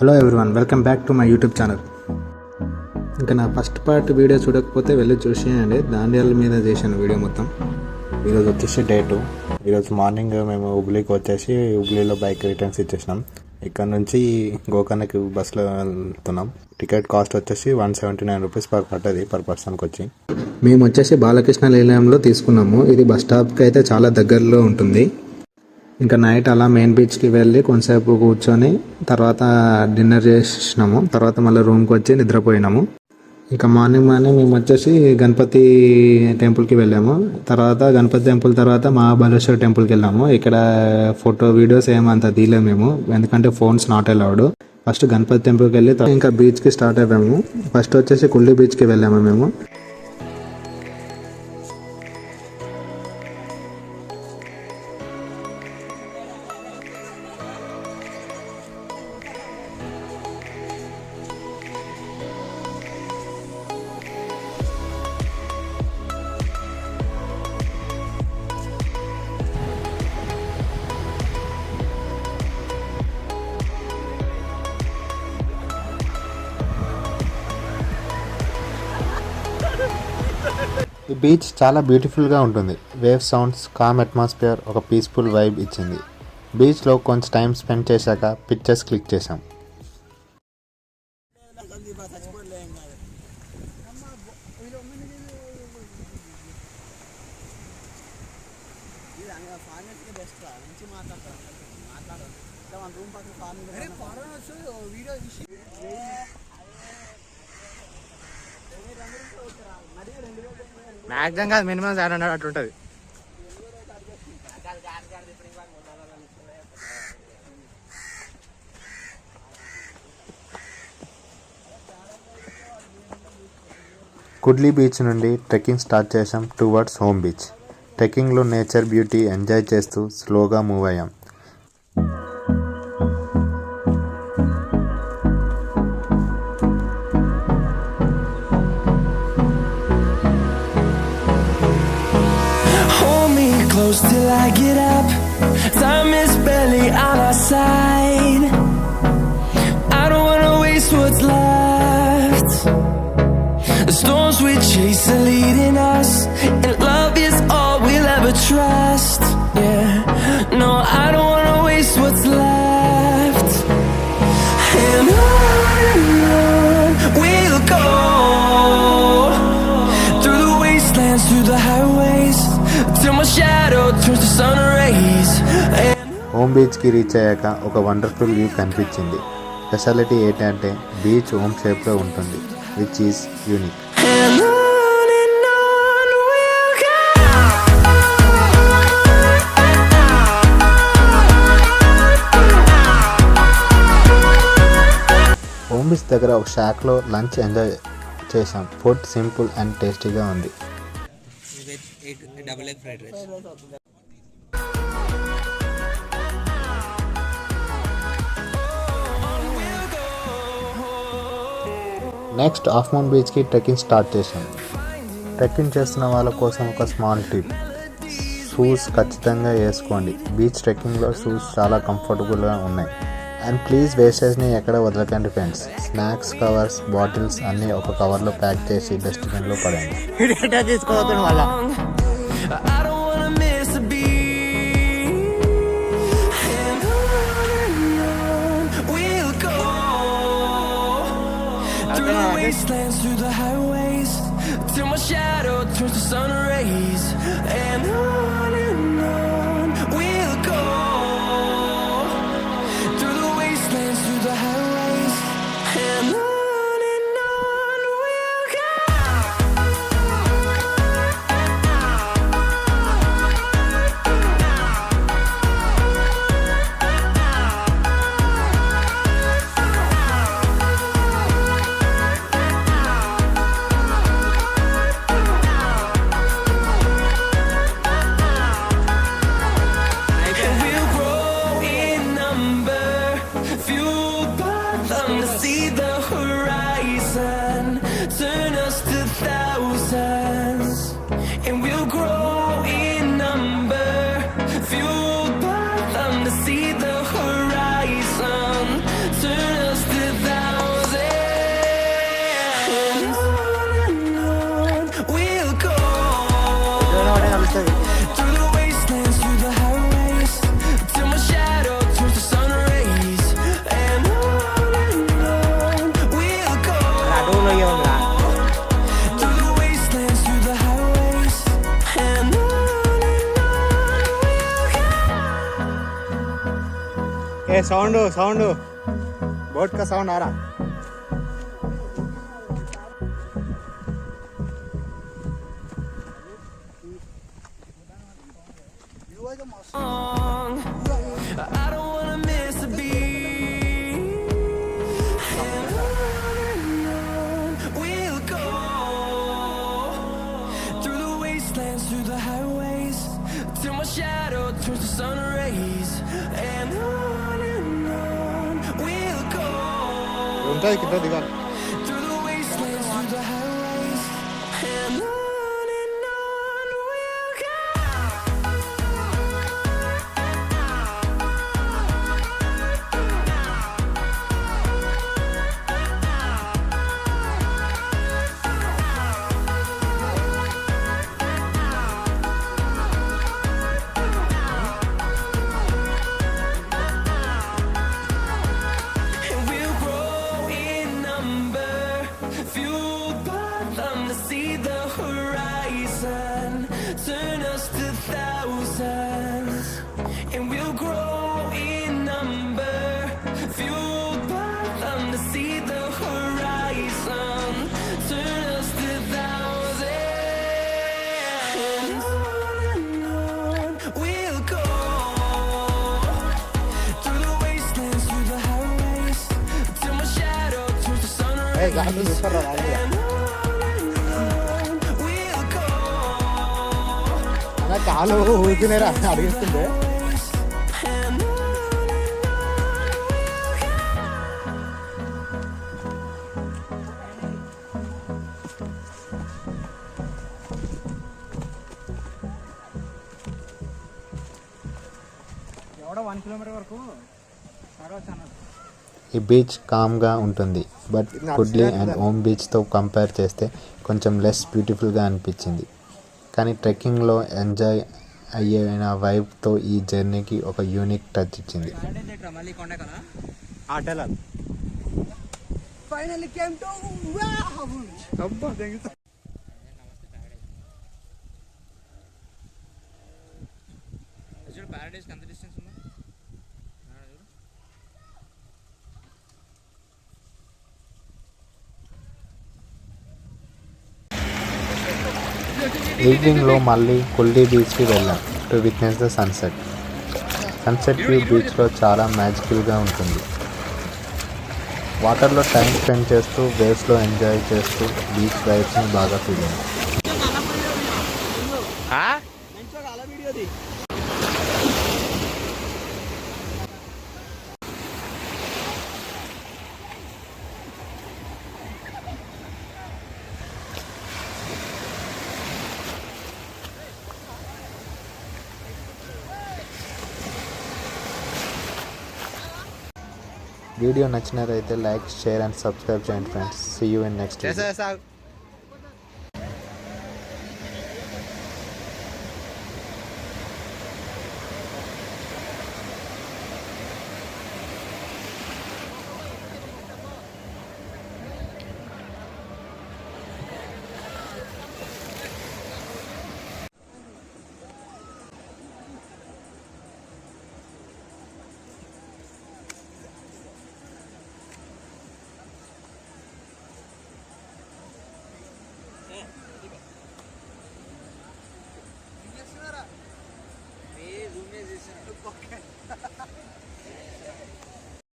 Hello everyone, welcome back to my YouTube channel. ఇంకా నా first part video చూడకపోతే వెళ్ళి చూసేయండి. దాండియాల మీద చేశాను వీడియో మొత్తం. ఈరోజు వచ్చేసి డే 2. ఈరోజు మార్నింగ్ మేము హుబ్లీకి వచ్చేసి హుబ్లీలో బైక్ రిటర్న్స్ ఇచ్చేసినాం. ఇక్కడ నుంచి గోకర్ణకి బస్సులో వెళ్తున్నాం. టికెట్ కాస్ట్ వచ్చేసి 179 రూపీస్ పడ్డది పర్ పర్సన్కి వచ్చి. మేము వచ్చేసి బాలకృష్ణ నిలయంలో తీసుకున్నాము. ఇది బస్ స్టాప్కి అయితే చాలా దగ్గరలో ఉంటుంది. ఇంకా నైట్ అలా మెయిన్ బీచ్కి వెళ్ళి కొంతసేపు కూర్చొని తర్వాత డిన్నర్ చేసినాము. తర్వాత మళ్ళీ రూమ్కి వచ్చి నిద్రపోయినాము. ఇంకా మార్నింగ్ మేము వచ్చేసి గణపతి టెంపుల్కి వెళ్ళాము. తర్వాత గణపతి టెంపుల్ తర్వాత మహాబలేశ్వర్ టెంపుల్కి వెళ్ళాము. ఇక్కడ ఫోటో వీడియోస్ ఏమంత తీయలేము మేము, ఎందుకంటే phones not allowed. First Ganapati టెంపుల్కి వెళ్ళి ఇంకా బీచ్కి స్టార్ట్ అయ్యాము. ఫస్ట్ వచ్చేసి కుల్లి బీచ్కి వెళ్ళాము మేము. ఈ బీచ్ చాలా బ్యూటిఫుల్గా ఉంటుంది. వేవ్ సౌండ్స్, కామ్ అట్మాస్ఫియర్, ఒక పీస్ఫుల్ వైబ్ ఇచ్చింది. బీచ్లో కొంచెం టైం స్పెండ్ చేశాక పిక్చర్స్ క్లిక్ చేశాం. మ్యాక్సిమం కాదు, మినిమం 700 అట్లుంటుంది. కుడ్లీ బీచ్ నుండి ట్రెక్కింగ్ స్టార్ట్ చేసాం టువర్డ్స్ హోమ్ బీచ్. ట్రెక్కింగ్లో నేచర్ బ్యూటీ ఎంజాయ్ చేస్తూ స్లోగా మూవ్ అయ్యాం. Till I get up, time is barely on our side. I don't wanna waste what's left. The storms we chase are leading us, and love is all we'll ever trust. Yeah, no, I don't wanna waste what's left. And on we'll go, through the wastelands, through the highways, till my shadow turns to sun rays. Home బీచ్కి reach అయ్యాక ఒక wonderful view కనిపించింది. Speciality ఏంటంటే beach home షేప్లో ఉంటుంది, which is unique. Home beach దగ్గర ఒక షాక్లో లంచ్ ఎంజాయ్ చేసాం. ఫుడ్ సింపుల్ అండ్ టేస్టీగా ఉంది. Double egg fried rice. Next half moon బీచ్కి ట్రెక్కింగ్ స్టార్ట్ చేసాం. ట్రెక్కింగ్ చేస్తున్న వాళ్ళ కోసం ఒక స్మాల్ టిప్: షూస్ ఖచ్చితంగా వేసుకోండి. బీచ్ ట్రెక్కింగ్లో షూస్ చాలా కంఫర్టబుల్గా ఉన్నాయి. అండ్ ప్లీజ్ వేస్టేజ్ని ఎక్కడ వదలకండి ఫ్రెండ్స్. స్నాక్స్ కవర్స్, బాటిల్స్ అన్నీ ఒక కవర్లో ప్యాక్ చేసి డస్ట్బిన్లో పడండి. I don't wanna miss a beat. And on we'll go, through the wastelands, through the highways, till my shadow turns to sun rays. And on we'll go, through the wastelands, through the highways. And on we'll go. Sound boat का sound आ रहा. I don't wanna miss a beat. And on we'll go through the wastelands, through the highways, till my shadow turns to sun rays. And on we'll go ఉంటాయి కింద దిగాలి. through the wastelands, through the highways, and on we'll go. And we'll grow in number, fueled by them to see the horizon, turn us to thousands. And we'll grow in number, fueled by them to see the horizon, turn us to thousands. And on we'll go through the wastelands, through the highways, till my shadow turns to sun rays. గాలి చూస్తారా రాదు. And on we'll go అలా కాలు ఊపినేరా అడిగిస్తుంటే. and on ఈ beach కామ్గా ఉంటుంది, but Kudle and ohm బీచ్తో compare చేస్తే కొంచెం లెస్ బ్యూటిఫుల్గా అనిపించింది. కానీ ట్రెక్కింగ్లో ఎంజాయ్ అయ్యేన వైబ్తో ఈ జర్నీకి ఒక యూనిక్ టచ్ ఇచ్చింది. ఆటలాలు Finally came to wow! అబ్బా తెగుతా. ప్యారడైస్ ఎంత డిస్టెన్స్ ఉందా? ఈవినింగ్లో మళ్ళీ కుల్డీ బీచ్కి వెళ్ళాం to witness the sunset. Sunset view బీచ్లో చాలా మ్యాజికల్గా ఉంటుంది. వాటర్లో టైం స్పెండ్ చేస్తూ వేవ్స్లో ఎంజాయ్ చేస్తూ బీచ్ వైబ్స్ని బాగా ఫీల్ అయ్యాం. వీడియో నచ్చినట్లయితే లైక్, షేర్ అండ్ సబ్స్క్రైబ్ చేయండి friends. See you in next video. ऐसा జూమ్ చేసేసాను.